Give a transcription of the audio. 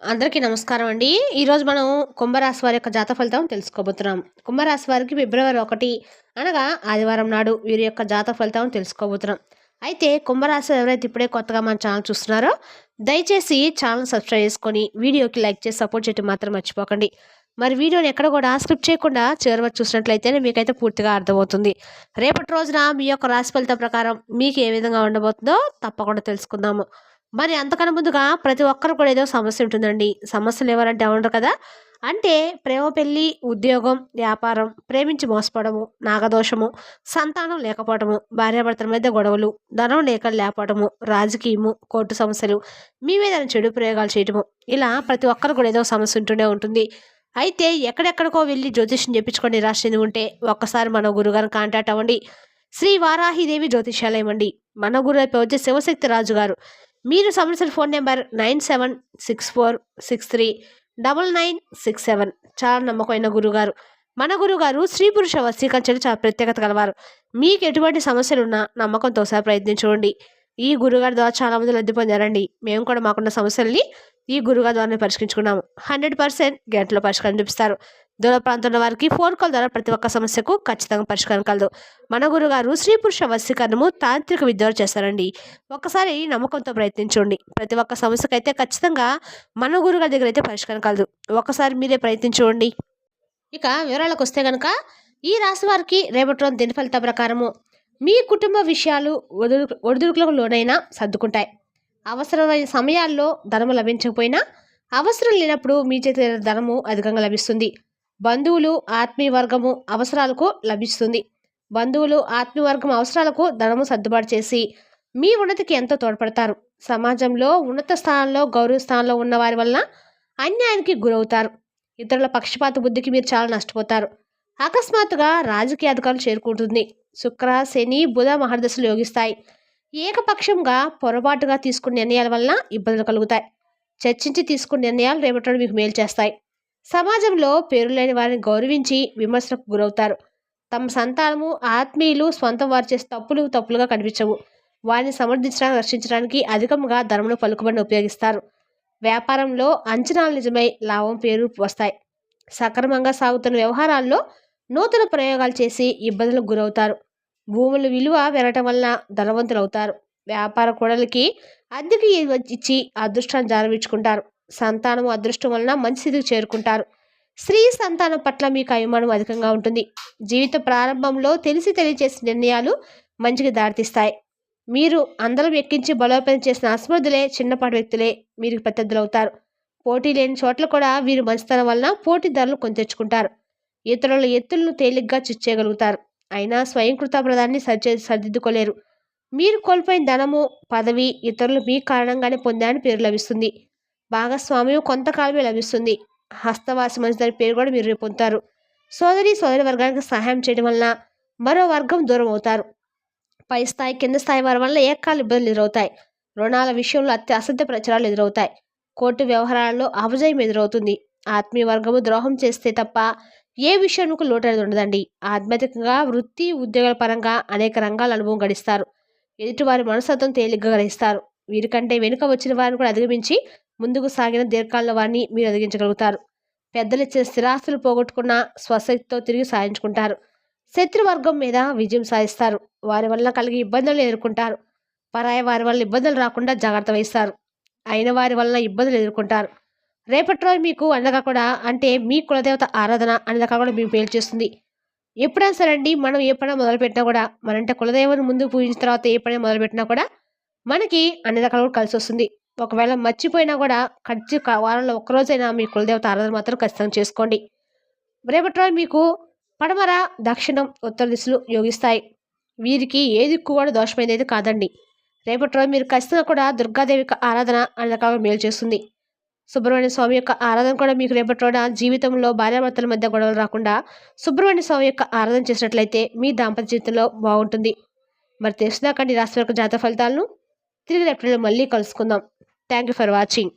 అందరికీ నమస్కారం అండి. ఈరోజు మనం కుంభరాశి వారి యొక్క జాతక ఫలితం తెలుసుకోబోతున్నాం. కుంభరాశి వారికి ఫిబ్రవరి 1 అనగా ఆదివారం నాడు వీరి యొక్క జాతక ఫలితం తెలుసుకోబోతున్నాం. అయితే కుంభరాశి ఎవరైతే ఇప్పుడే కొత్తగా మన ఛానల్ చూస్తున్నారో దయచేసి ఛానల్ సబ్స్క్రైబ్ చేసుకొని వీడియోకి లైక్ చేసి సపోర్ట్ చేయడం మాత్రం మర్చిపోకండి. మరి వీడియోని ఎక్కడ కూడా స్క్రిప్ట్ చేయకుండా చివరి వరకు చూసినట్లయితేనే మీకైతే పూర్తిగా అర్థమవుతుంది. రేపటి రోజున మీ యొక్క రాశి ఫలితం ప్రకారం మీకు ఏ విధంగా ఉండబోతుందో తప్పకుండా తెలుసుకుందాము. మరి అంతకన్నా ముందుగా ప్రతి ఒక్కరు కూడా ఏదో సమస్య ఉంటుందండి. సమస్యలు ఎవరంటే ఉండరు కదా. అంటే ప్రేమ, పెళ్లి, ఉద్యోగం, వ్యాపారం, ప్రేమించి మోసపోవడము, నాగదోషము, సంతానం లేకపోవడము, భార్యాభర్తల మధ్య గొడవలు, ధనం లేకపోవడము, రాజకీయము, కోర్టు సమస్యలు, మీ మీద చెడు ప్రయోగాలు చేయటము, ఇలా ప్రతి ఒక్కరు కూడా ఏదో సమస్య ఉంటూనే ఉంటుంది. అయితే ఎక్కడెక్కడికో వెళ్ళి జ్యోతిష్యం చెప్పించుకొని నిరాశ చెంది ఉంటే ఒక్కసారి మన గురుగారిని కాంటాక్ట్ అవ్వండి. శ్రీ వారాహిదేవి జ్యోతిష్యాలయం అండి. మన గురు వచ్చే శివశక్తి రాజు గారు. మీరు సంబంధించిన ఫోన్ నెంబర్ 9764639967. చాలా నమ్మకమైన గురుగారు. మన గురుగారు స్త్రీ పురుష వశీకరించడం చాలా ప్రత్యేకత కలవారు. మీకు ఎటువంటి సమస్యలున్నా నమ్మకంతో ఒకసారి ప్రయత్నించండి. ఈ గురుగారి ద్వారా చాలా మంది లబ్ధి పొందారండి. మేము కూడా మాకున్న సమస్యల్ని ఈ గురుగారి ద్వారానే పరిష్కరించుకున్నాము. 100% గంటలో పరిష్కారం చూపిస్తారు. దూర ప్రాంతంలో వారికి ఫోన్ కాల్ ద్వారా ప్రతి ఒక్క సమస్యకు ఖచ్చితంగా పరిష్కారం కలదు. మన గురుగారు స్త్రీ పురుష వశీకరణము తాంత్రిక విద్యలు చేస్తారండి. ఒక్కసారి నమ్మకంతో ప్రయత్నించండి. ప్రతి ఒక్క సమస్యకైతే ఖచ్చితంగా మన గురుగారి దగ్గర అయితే పరిష్కారం కలదు. ఒక్కసారి మీరే ప్రయత్నించండి. ఇక వివరాలకు వస్తే కనుక ఈ రాశి వారికి రేపటి రోజు దిన ఫలిత ప్రకారము మీ కుటుంబ విషయాలు ఒడిదుడుకులకు లోనైనా సర్దుకుంటాయి. అవసరమైన సమయాల్లో ధనము లభించకపోయినా అవసరం లేనప్పుడు మీ చేతి ధనము అధికంగా లభిస్తుంది. బంధువులు ఆత్మీయ వర్గము అవసరాలకు లభిస్తుంది. బంధువులు ఆత్మీయ వర్గం అవసరాలకు ధనము సర్దుబాటు చేసి మీ ఉన్నతికి ఎంతో తోడ్పడతారు. సమాజంలో ఉన్నత స్థానంలో గౌరవ స్థానంలో ఉన్న వారి వలన అన్యాయానికి గురవుతారు. ఇతరుల పక్షపాత బుద్ధికి మీరు చాలా నష్టపోతారు. అకస్మాత్తుగా రాజకీయ అధికారులు చేరుకుంటుంది. శుక్ర, శని, బుధ మహర్దశలు యోగిస్తాయి. ఏకపక్షంగా పొరపాటుగా తీసుకున్న నిర్ణయాల వలన ఇబ్బందులు కలుగుతాయి. చర్చించి తీసుకున్న నిర్ణయాలు రేపటి మీకు మేలు చేస్తాయి. సమాజంలో పేరు లేని వారిని గౌరవించి విమర్శలకు గురవుతారు. తమ సంతానము, ఆత్మీయులు, స్వంత వారు చేసే తప్పులుగా కనిపించవు. వారిని సమర్థించడానికి, రక్షించడానికి అధికంగా ధనమును పలుకుబడిని ఉపయోగిస్తారు. వ్యాపారంలో అంచనాలు నిజమై లాభం, పేరు వస్తాయి. సక్రమంగా సాగుతున్న వ్యవహారాల్లో నూతన ప్రయోగాలు చేసి ఇబ్బందులకు గురవుతారు. భూముల విలువ పెరగటం వలన ధనవంతులు అవుతారు. వ్యాపార కూడలికి అద్దెకి ఇచ్చి అదృష్టాన్ని జారవించుకుంటారు. సంతానము అదృష్టం వలన మంచి స్థితికి చేరుకుంటారు. స్త్రీ సంతానం పట్ల మీకు అభిమానం అధికంగా ఉంటుంది. జీవిత ప్రారంభంలో తెలియచేసిన నిర్ణయాలు మంచిగా దారితీస్తాయి. మీరు అందరం ఎక్కించి బలోపేతం చేసిన అసమర్థులే, చిన్నపాటి వ్యక్తులే మీరు ప్రత్యర్థులవుతారు. పోటీ లేని చోట్ల కూడా వీరు మంచితనం వలన పోటీదారులు కొని తెచ్చుకుంటారు. ఇతరుల ఎత్తులను తేలిగ్గా చిచ్చేయగలుగుతారు. అయినా స్వయం కృతాపరాధాన్ని సరిదిద్దుకోలేరు. మీరు కోల్పోయిన ధనము, పదవి ఇతరులు మీ కారణంగానే పొందారని పేరు లభిస్తుంది. భాగస్వామ్యం కొంతకాలమే లభిస్తుంది. హస్తవాసి మంచిదని పేరు కూడా మీరు పొందుతారు. సోదరి వర్గానికి సహాయం చేయడం వలన మరో వర్గం దూరం అవుతారు. పై స్థాయి, కింద స్థాయి వారి వల్ల ఏకాల ఇబ్బందులు ఎదురవుతాయి. రుణాల విషయంలో అసత్య ప్రచారాలు ఎదురవుతాయి. కోర్టు వ్యవహారాల్లో అపజయం ఎదురవుతుంది. ఆత్మీయ వర్గము ద్రోహం చేస్తే తప్ప ఏ విషయానికి లోటు అనేది ఉండదండి. ఆధ్యాత్మికంగా, వృత్తి, ఉద్యోగాల పరంగా అనేక రంగాల అనుభవం గడిస్తారు. ఎదుటివారి మనస్తత్వం తేలిగ్గా గ్రహిస్తారు. వీరికంటే వెనుక వచ్చిన వారిని కూడా అధిగమించి ముందుకు సాగిన దీర్ఘకాలంలో వారిని మీరు అధిగించగలుగుతారు. పెద్దలు ఇచ్చిన స్థిరాస్తులు పోగొట్టుకున్న స్వశక్తితో తిరిగి సాధించుకుంటారు. శత్రువర్గం మీద విజయం సాధిస్తారు. వారి వల్ల కలిగే ఇబ్బందులు ఎదుర్కొంటారు. పరాయి వారి వల్ల ఇబ్బందులు రాకుండా జాగ్రత్త వహిస్తారు. అయిన వారి వలన ఇబ్బందులు ఎదుర్కొంటారు. రేపటి రోజు మీకు అండగా కూడా, అంటే మీ కులదేవత ఆరాధన అనేది కూడా మీకు పేరు చేస్తుంది. ఎప్పుడైనా సరే అండి, మనం ఏ పని మొదలుపెట్టినా కూడా, మనంటే కులదేవతను ముందు పూజించిన తర్వాత ఏ పని మొదలుపెట్టినా కూడా మనకి అన్ని రకాలు కూడా కలిసి వస్తుంది. ఒకవేళ మర్చిపోయినా కూడా వారంలో ఒక్కరోజైనా మీ కులదేవత ఆరాధన మాత్రం ఖచ్చితంగా చేసుకోండి. రేపటి రోజు మీకు పడమర, దక్షిణం, ఉత్తర దిశలు యోగిస్తాయి. వీరికి ఏ దిక్కు కూడా దోషమైనది అయితే కాదండి. రేపటి రోజు మీరు ఖచ్చితంగా కూడా దుర్గాదేవి ఆరాధన అనే రకాలుగా మేలు చేస్తుంది. సుబ్రహ్మణ్య స్వామి యొక్క ఆరాధన కూడా మీకు రేపటి రోజున జీవితంలో భార్యాభర్తల మధ్య గొడవలు రాకుండా సుబ్రహ్మణ్య స్వామి యొక్క ఆరాధన చేసినట్లయితే మీ దాంపత్య జీవితంలో బాగుంటుంది. మరి తెలుసుదాకండి రాశి యొక్క జాతక ఫలితాలను. తిరిగి రేపటి మళ్ళీ కలుసుకుందాం. Thank you for watching.